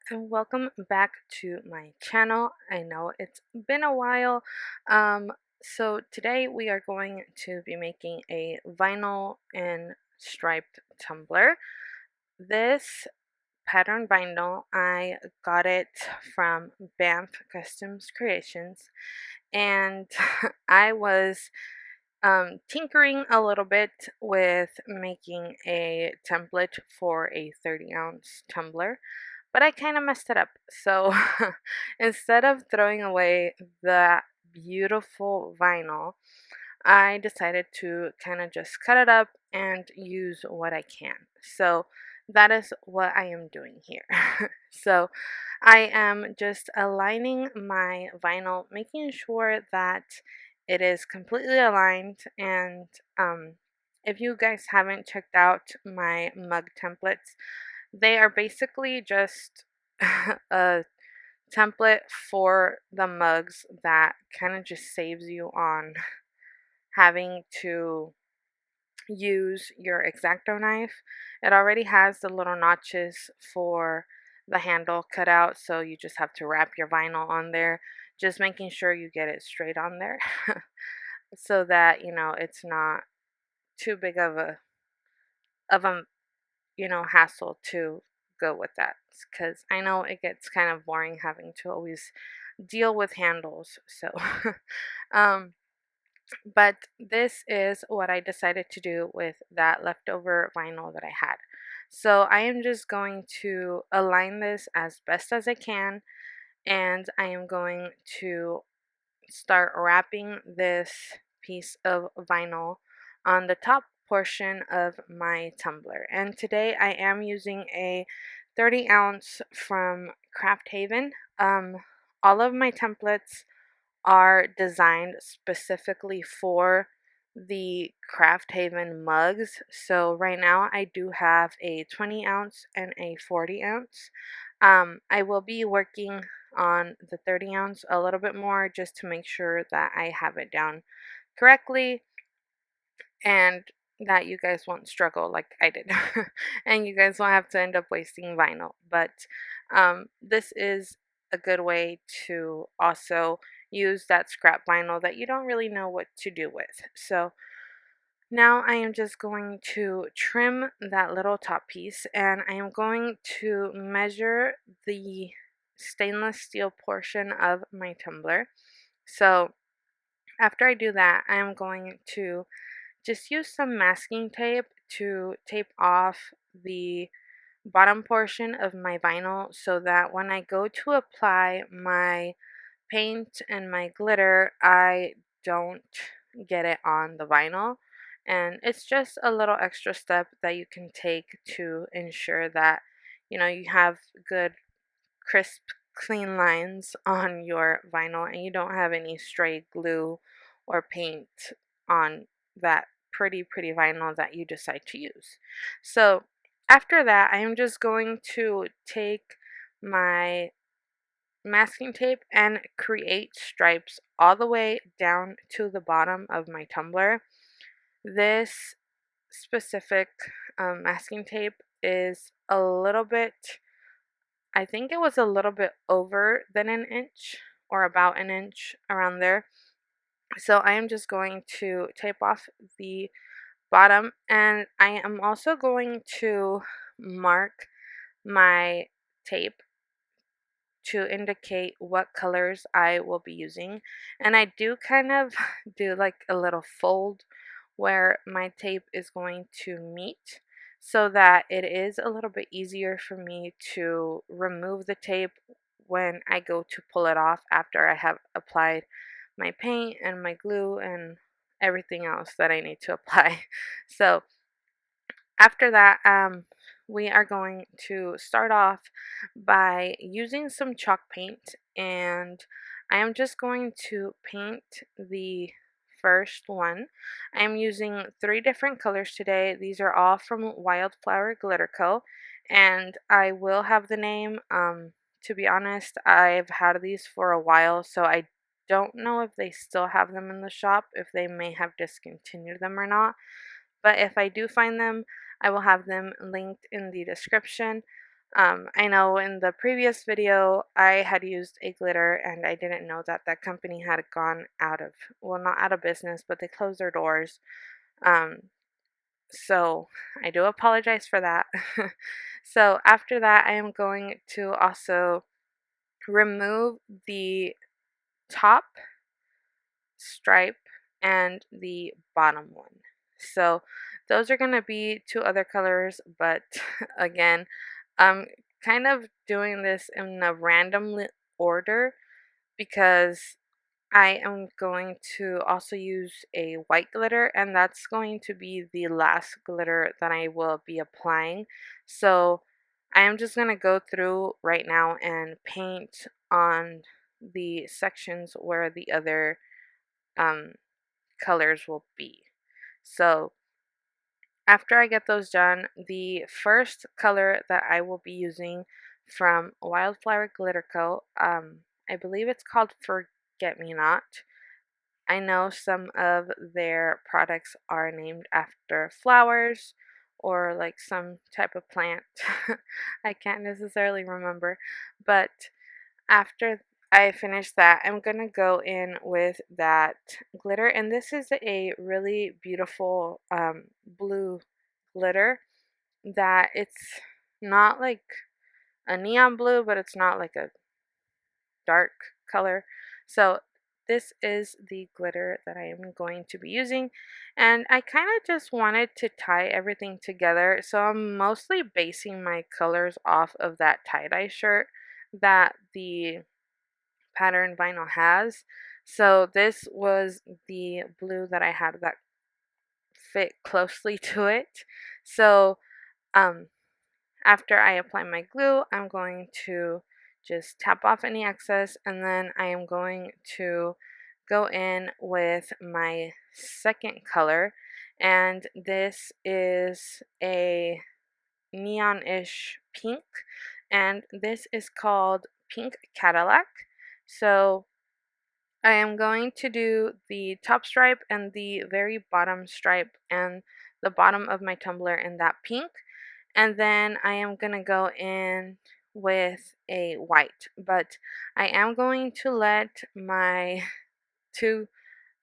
And welcome back to my channel. I know it's been a while. So today we are going to be making a vinyl and striped tumbler. This pattern vinyl, I got it from Banff Customs Creations, and I was tinkering a little bit with making a template for a 30-ounce tumbler, but I kind of messed it up. So instead of throwing away the beautiful vinyl, I decided to kind of just cut it up and use what I can. So that is what I am doing here. So I am just aligning my vinyl, making sure that it is completely aligned. And if you guys haven't checked out my mug templates, they are basically just a template for the mugs that kind of just saves you on having to use your X-Acto knife. It already has the little notches for the handle cut out, so you just have to wrap your vinyl on there, just making sure you get it straight on there so that it's not too big of a hassle to go with that, because I know it gets kind of boring having to always deal with handles. So um but this is what I decided to do with that leftover vinyl that I had. So I am just going to align this as best as I can, and I am going to start wrapping this piece of vinyl on the top portion of my tumbler. And today I am using a 30-ounce from Craft Haven. All of my templates are designed specifically for the Craft Haven mugs. So right now I do have a 20-ounce and a 40-ounce. I will be working on the 30-ounce a little bit more just to make sure that I have it down correctly and that you guys won't struggle like I did. And you guys won't have to end up wasting vinyl. But this is a good way to also use that scrap vinyl that you don't really know what to do with. So now I am just going to trim that little top piece, and I am going to measure the stainless steel portion of my tumbler. So after I do that, I am going to just use some masking tape to tape off the bottom portion of my vinyl so that when I go to apply my paint and my glitter, I don't get it on the vinyl. And it's just a little extra step that you can take to ensure that you have good, crisp, clean lines on your vinyl and you don't have any stray glue or paint on that pretty vinyl that you decide to use. So after that, I am just going to take my masking tape and create stripes all the way down to the bottom of my tumbler. This specific masking tape is a little bit, I think it was a little bit over than an inch, or about an inch around there. So I am just going to tape off the bottom, and I am also going to mark my tape to indicate what colors I will be using. And I do kind of do like a little fold where my tape is going to meet so that it is a little bit easier for me to remove the tape when I go to pull it off after I have applied my paint and my glue and everything else that I need to apply. So after that, we are going to start off by using some chalk paint, and I am just going to paint the first one. I am using 3 different colors today. These are all from Wildflower Glitter Co. And I will have the name. To be honest, I've had these for a while, so I don't know if they still have them in the shop, if they may have discontinued them or not. But if I do find them, I will have them linked in the description. I know in the previous video I had used a glitter and I didn't know that that company had gone out of, well, not out of business, but they closed their doors. Um, so I do apologize for that. So after that, I am going to also remove the top stripe and the bottom one. So those are going to be two other colors, but again, I'm kind of doing this in a random order because I am going to also use a white glitter, and that's going to be the last glitter that I will be applying. So I am just going to go through right now and paint on the sections where the other um, colors will be. So after I get those done, the first color that I will be using from Wildflower Glitter Co., I believe it's called Forget Me Not. I know some of their products are named after flowers or like some type of plant. I can't necessarily remember, but after I finish that, I'm going to go in with that glitter. And this is a really beautiful blue glitter that it's not like a neon blue, but it's not like a dark color. So this is the glitter that I am going to be using. And I kind of just wanted to tie everything together. So I'm mostly basing my colors off of that tie-dye shirt that the pattern vinyl has. So this was the blue that I had that fit closely to it. So um, after I apply my glue, I'm going to just tap off any excess, and then I am going to go in with my second color, and this is a neon-ish pink, and this is called Pink Cadillac. So I am going to do the top stripe and the very bottom stripe and the bottom of my tumbler in that pink. And then I am going to go in with a white. But I am going to let two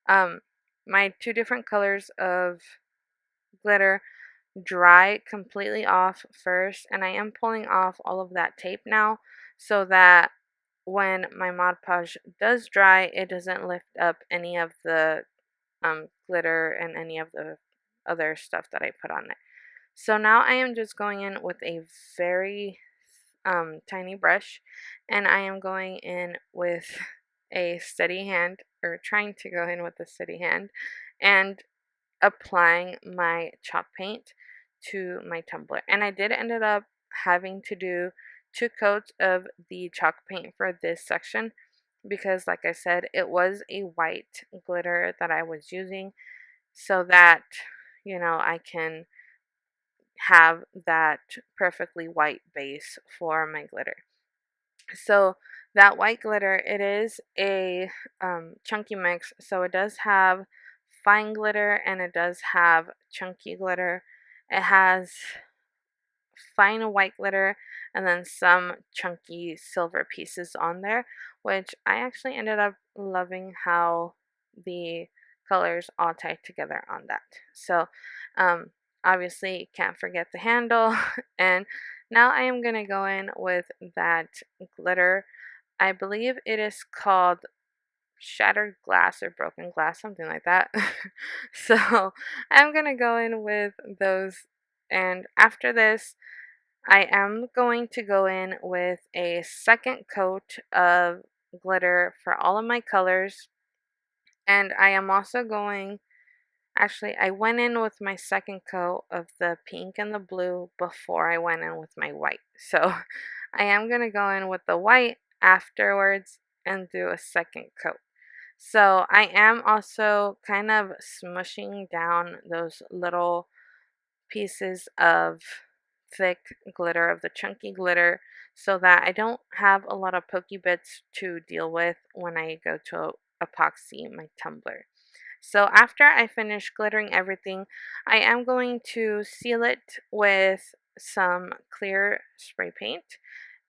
um my two different colors of glitter dry completely off first, and I am pulling off all of that tape now so that when my Mod Podge does dry, it doesn't lift up any of the glitter and any of the other stuff that I put on it. So now I am just going in with a very tiny brush, and I am going in with a steady hand, or trying to go in with a steady hand, and applying my chalk paint to my tumbler. And I did ended up having to do 2 coats of the chalk paint for this section because, like I said, it was a white glitter that I was using, so that I can have that perfectly white base for my glitter. So that white glitter, it is a chunky mix, so it does have fine glitter and it does have chunky glitter. It has fine white glitter and then some chunky silver pieces on there, which I actually ended up loving how the colors all tied together on that. So um, obviously can't forget the handle. And now I am going to go in with that glitter. I believe it is called shattered glass or broken glass, something like that. So I'm going to go in with those, and after this I am going to go in with a second coat of glitter for all of my colors. And I am also going, actually, I went in with my second coat of the pink and the blue before I went in with my white. So I am going to go in with the white afterwards and do a second coat. So I am also kind of smushing down those little pieces of thick glitter, of the chunky glitter, so that I don't have a lot of pokey bits to deal with when I go to epoxy my tumbler. So after I finish glittering everything, I am going to seal it with some clear spray paint,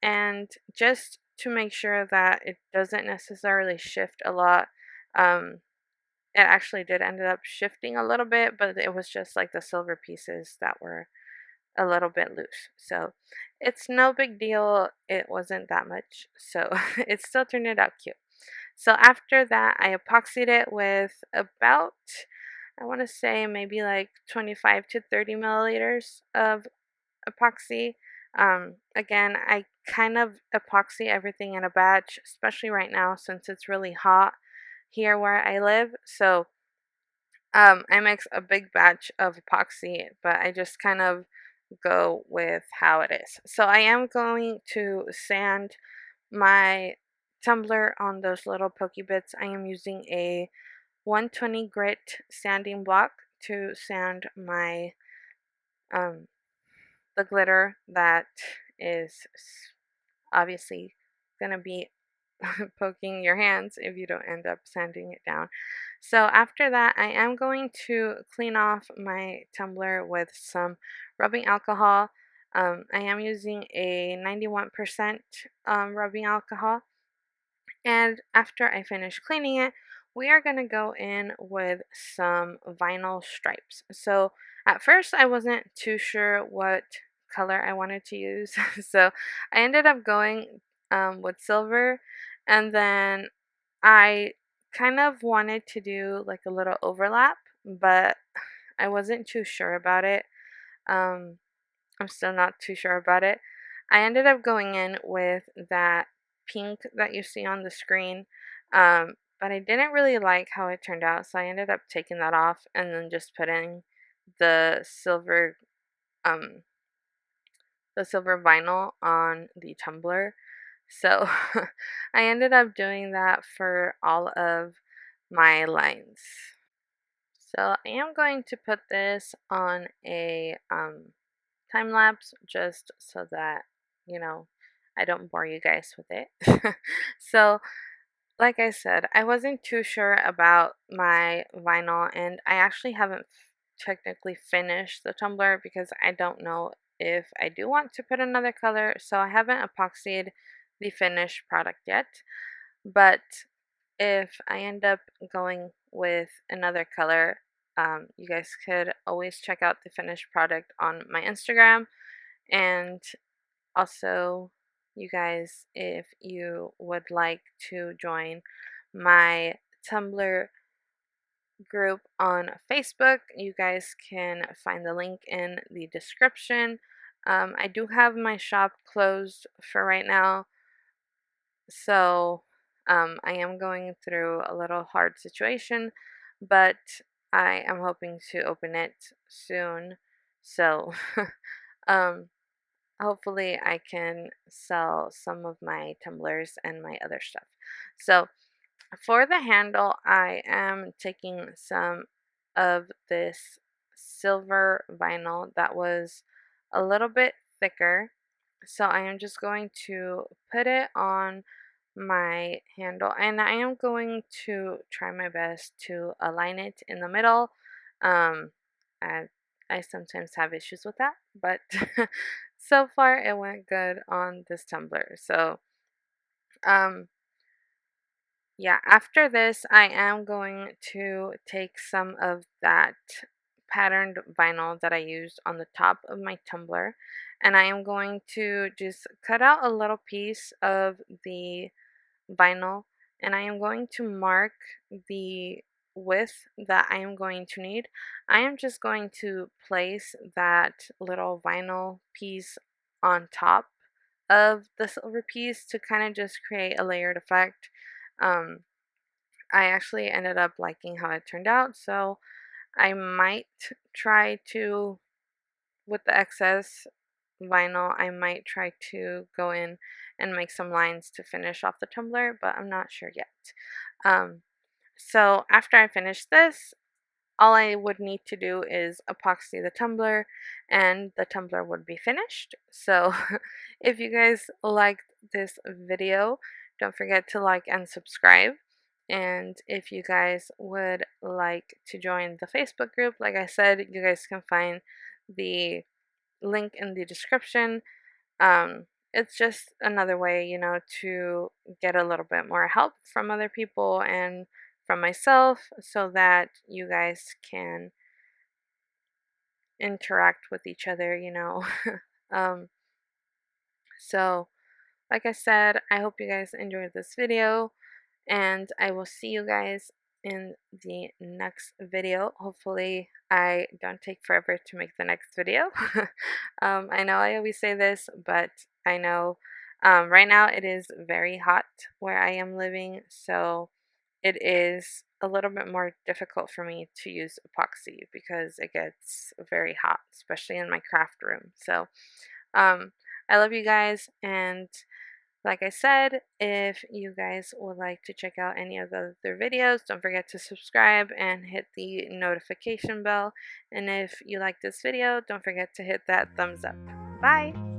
and just to make sure that it doesn't necessarily shift a lot. Um, it actually did end up shifting a little bit, but it was just like the silver pieces that were a little bit loose. So it's no big deal. It wasn't that much. So it still turned it out cute. So after that, I epoxied it with about, I want to say maybe like 25 to 30 milliliters of epoxy. Again, I kind of epoxy everything in a batch, especially right now since it's really hot here where I live. So I mix a big batch of epoxy, but I just kind of go with how it is. So I am going to sand my tumbler on those little pokey bits. I am using a 120 grit sanding block to sand my um, the glitter that is obviously gonna be poking your hands if you don't end up sanding it down. So after that, I am going to clean off my tumbler with some rubbing alcohol. I am using a 91% rubbing alcohol. And after I finish cleaning it, we are going to go in with some vinyl stripes. So at first I wasn't too sure what color I wanted to use. So I ended up going with silver, and then I kind of wanted to do like a little overlap, but I wasn't too sure about it. Um, I'm still not too sure about it. I ended up going in with that pink that you see on the screen, but I didn't really like how it turned out, so I ended up taking that off and then just putting the silver, um, the silver vinyl on the tumbler. So I ended up doing that for all of my lines. So I am going to put this on a time lapse just so that, you know, I don't bore you guys with it. So, like I said, I wasn't too sure about my vinyl, and I actually haven't technically finished the tumbler because I don't know if I do want to put another color, so I haven't epoxied the finished product yet. But if I end up going with another color, you guys could always check out the finished product on my Instagram. And also, you guys, if you would like to join my Tumblr group on Facebook, you guys can find the link in the description. I do have my shop closed for right now, so I am going through a little hard situation, but I am hoping to open it soon. So, um, hopefully I can sell some of my tumblers and my other stuff. So for the handle, I am taking some of this silver vinyl that was a little bit thicker. So I am just going to put it on my handle, and I am going to try my best to align it in the middle. Um, I, I sometimes have issues with that, but so far it went good on this tumbler. So, um, yeah, after this, I am going to take some of that patterned vinyl that I used on the top of my tumbler, and I am going to just cut out a little piece of the vinyl, and I am going to mark the width that I am going to need. I am just going to place that little vinyl piece on top of the silver piece to kind of just create a layered effect. Um, I actually ended up liking how it turned out, so I might try to, with the excess vinyl, I might try to go in and make some lines to finish off the tumbler, but I'm not sure yet. Um, so after I finish this, all I would need to do is epoxy the tumbler, and the tumbler would be finished. So if you guys liked this video, don't forget to like and subscribe. And if you guys would like to join the Facebook group, like I said, you guys can find the link in the description. It's just another way, to get a little bit more help from other people and from myself so that you guys can interact with each other. um, so, like I said, I hope you guys enjoyed this video, and I will see you guys in the next video. Hopefully, I don't take forever to make the next video. I know I always say this, but I know right now it is very hot where I am living, so it is a little bit more difficult for me to use epoxy because it gets very hot, especially in my craft room. So, um, I love you guys, and like I said, if you guys would like to check out any of the other videos, don't forget to subscribe and hit the notification bell. And if you like this video, don't forget to hit that thumbs up. Bye!